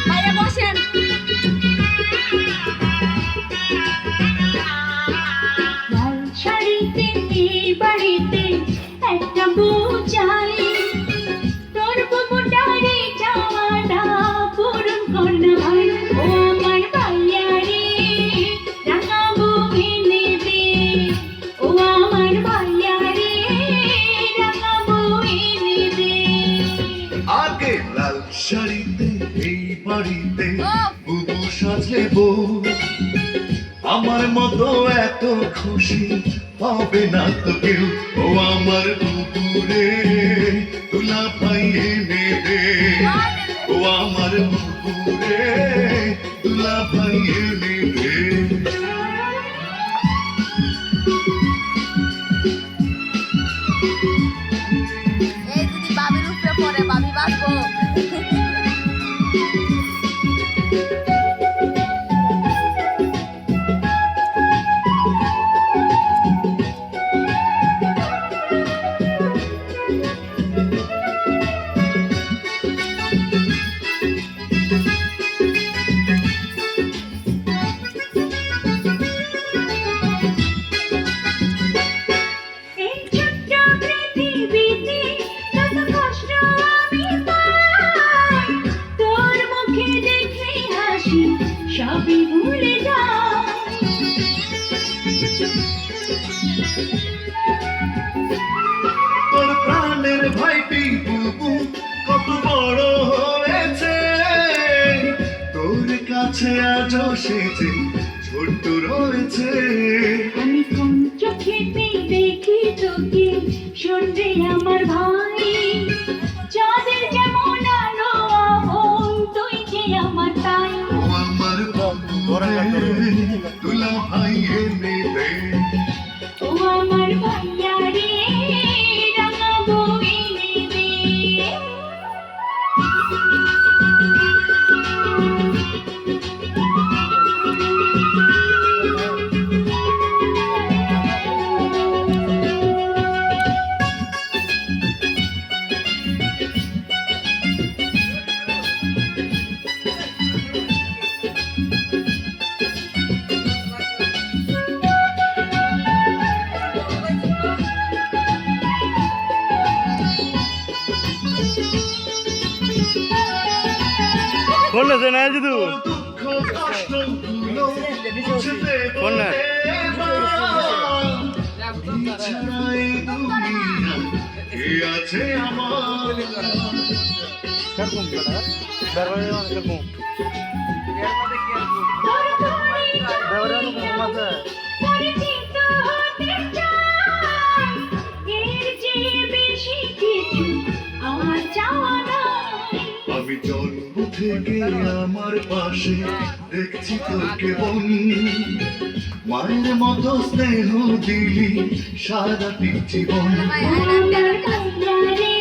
বাইরে বসেন। লাল শাড়িতে এই বাড়িতে একটা বউ চাই, তোর বুবুটারে চাওয়াটা পূরণ কর না ভাই। ও আমার ভাইয়া রে রাঙা বউ এনে দে, ও আমার ভাইয়া রে রাঙা বউ এনে দে। আগে লাল শাড়িতে এই বাড়িতে বুবু সাজলে বউ, আমার মতো এত খুশি হবে না তো কেউ। ও আমার বুবু রে তুলা ভাই এনে দে, ও আমার বুবু রে তুলা ভাই এনে দে। এই যদি বাবির উপরে পড়ে বাবি বাঁচবো। এই ছোট্ট পৃথিবীতে কত কষ্ট আমি পাই, তোর মুখে দেখে হাসি সবই ভুলে যাই। তোর প্রাণের ভাইটি বুবু কত বড় হয়েছে, তোর কাছে আজও সেজে ছোট্ট রয়েছে। আমি কোন চোখেতে দেখি তোকে শুনবে আমার ভাই, চাঁদের যেমন আলো আপন তুই যে আমার তাই। ও আমার বাবু রে তুলা ভাই এনে দে, ও আমার ভাইয়া রে রাঙা বউ এনে দে। ফোন আছে না জিদু তোর দুঃখ কষ্ট গুলো মুছতে ফোন না। তুই ছাড়া এই দুনিয়া কে আছে আমার। কিরকম বেটা দরবারে কিরকম তোর ঘরে দরবারে কিরকম আছে পরিচিত হতে চাই, এর চেয়ে বেশি কিছু আমার চাওয়া নাই। আমি জন্ম থেকে আমার পাশে দেখছি তোকে বোন, মায়ের মতো স্নেহ দিলি সারাটি জীবন। ভাই ও আই লাভ আমার ভাইয়া রে